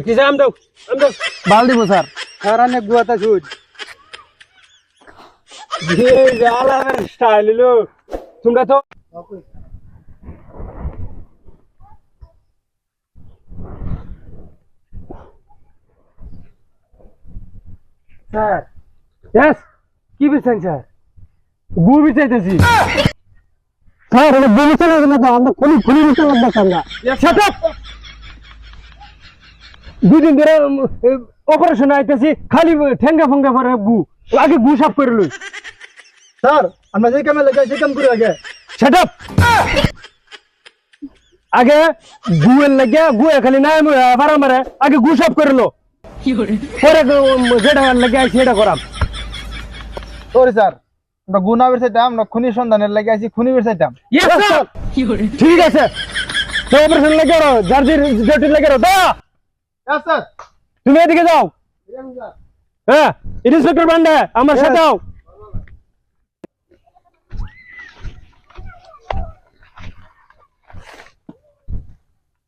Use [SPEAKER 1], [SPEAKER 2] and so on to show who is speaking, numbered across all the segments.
[SPEAKER 1] কিসে আম দাও
[SPEAKER 2] বাল দিব স্যার
[SPEAKER 3] স্যার অনেক গুয়াতা সুদ
[SPEAKER 1] আলাদার স্টাইল লো তোমরা তো
[SPEAKER 3] স্যার
[SPEAKER 1] यस কি বিচান স্যার গু বিচাইতেছি
[SPEAKER 3] স্যার এটা বুঝতে লাগে না তো আমরা খুনি খুনি বুঝতে লাগবে সঙ্গা
[SPEAKER 1] শাট আপ দুদিন ধরে অপারেশন আইতেছি খালি ঠেঙ্গা ফঙ্গা পরে গু আগে গু সাফ করে লই
[SPEAKER 3] স্যার আমরা যে কামে লাগাই সেই কাম করে আগে
[SPEAKER 1] শাট আপ আগে গুয়ের লাগিয়া গুয়ে খালি না বারামারে আগে গু সাফ করে লো পরে যেটা লাগিয়া সেটা করাম
[SPEAKER 2] সরি স্যার আমরা গুনা বেরছাইতাম আমরা খুনি সন্ধানের লাগি আইছি খুনি বেরছাইতাম
[SPEAKER 1] ইয়েস স্যার ঠিক আছে তো অপারেশন লাগিয়ে রো জার্জির জটিল লাগিয়ে রো দা
[SPEAKER 2] হ্যাঁ স্যার
[SPEAKER 1] তুমি এদিকে যাও হ্যাঁ ইন্সপেক্টর বান্ডা আমার সাথে আও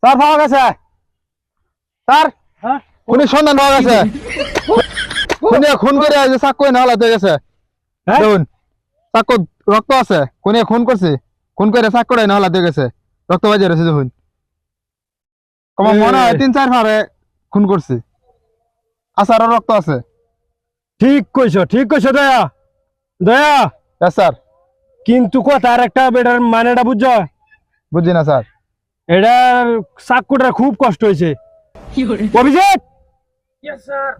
[SPEAKER 1] স্যার পাওয়া গেছে স্যার
[SPEAKER 3] হ্যাঁ
[SPEAKER 2] খুনি সন্ধান পাওয়া গেছে খুনি খুন করে আজ চাকু না হলাতে গেছে
[SPEAKER 1] হ্যাঁ?
[SPEAKER 2] দেখুন চাকু রক্ত আছে খুনি খুন করছে খুন করে চাকুটাই না হলাতে গেছে রক্ত বাজে রয়েছে দেখুন কমা মনে হয় 3-4 ভাবে খুন করছে আসারও রক্ত আছে
[SPEAKER 1] ঠিক কইছো দয়া দয়া
[SPEAKER 2] হ্যাঁ স্যার
[SPEAKER 1] কিন্তু কথা আর একটা বেটার মানেটা বুঝছো
[SPEAKER 2] বুঝছি না স্যার
[SPEAKER 1] এটার চাকুটা খুব কষ্ট হয়েছে অভিজিৎ ইয়েস স্যার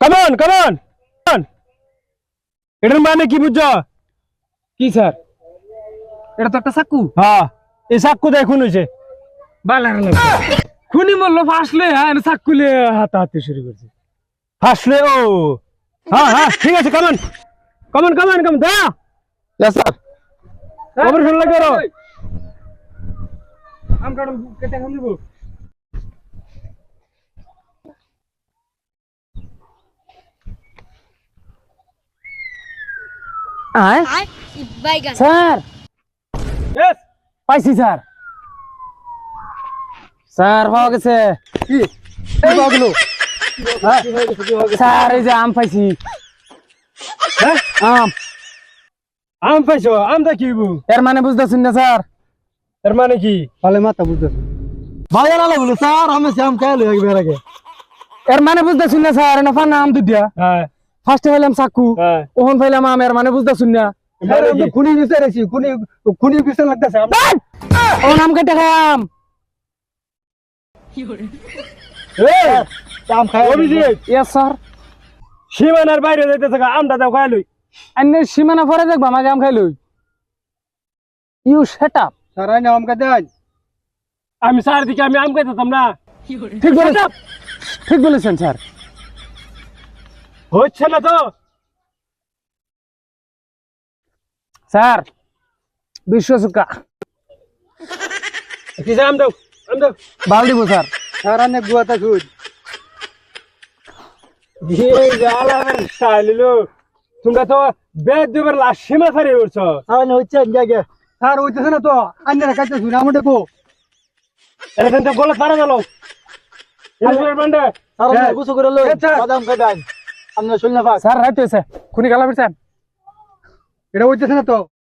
[SPEAKER 1] কামন এটার মানে কি বুঝছো
[SPEAKER 3] কি স্যার এটা তো একটা চাকু
[SPEAKER 1] হ্যাঁ এই চাকু দিয়ে খুন হয়েছে
[SPEAKER 3] খুনি মরলো ফাঁসলে হ্যাঁ চাকুলে হাতাহাতি শুরু করছে
[SPEAKER 1] হাসলে ও হ্যাঁ ঠিক আছে কামন দা
[SPEAKER 2] হ্যাঁ স্যার
[SPEAKER 1] অপারেশন লাগে রো
[SPEAKER 3] আমরা কেটে খাম দিব
[SPEAKER 1] স্যার ইয়েস পাইছি স্যার পাওয়া গেছে
[SPEAKER 3] কি পাওয়া গেল
[SPEAKER 1] স্যার এই যে আম পাইছি হ্যাঁ আম পাইছো আমটা কি এর মানে বুঝতেছেন না স্যার এর মানে কি
[SPEAKER 3] ভালো মাথা বুঝতেছি বাজার আলা বলে স্যার আমি শ্যাম খাইলে একবার আগে
[SPEAKER 1] এর মানে বুঝতেছেন না স্যার না ফান আম দুইটা
[SPEAKER 3] হ্যাঁ
[SPEAKER 1] ফার্স্টে পাইলাম চাকু
[SPEAKER 3] হ্যাঁ
[SPEAKER 1] ওহন পাইলাম আম এর মানে বুঝতেছেন না
[SPEAKER 3] খুনি বিচারেছি খুনি বিচার লাগতেছে
[SPEAKER 1] ও নাম কেটে খাম
[SPEAKER 3] আম খাই
[SPEAKER 1] অভিজিৎ ইয়েস স্যার সীমানার বাইরে যাইতেছে আমটা দাও খাই লই আন্নের সীমানা পরে দেখবা আমাকে আম খাই লই ইউ শাট আপ
[SPEAKER 3] স্যার আইনা আম খাই দেন
[SPEAKER 1] আমি স্যার দিকে আমি আম খাইতাম না ঠিক বলেছেন স্যার হচ্ছে না তো স্যার বিশ্ব সুকা কি আম দাও
[SPEAKER 3] বাল দিব স্যার স্যার অনেক গুয়াতা সুদ
[SPEAKER 1] তোমরা তো বেদ দেবের লাশ সীমা ফারিয়ে উঠছো
[SPEAKER 3] স্যার হচ্ছে আগে স্যার হইতেছে না তো আন্নারা কাছে শুনে আমার দেখো
[SPEAKER 1] এখান থেকে গলা পারা গেল
[SPEAKER 3] স্যার গুছো করে লো বাদাম খাই দেন আমরা শুনলে পাস
[SPEAKER 1] স্যার রাইতে খুনি গালা পেয়েছেন
[SPEAKER 3] এটা হইতেছে না তো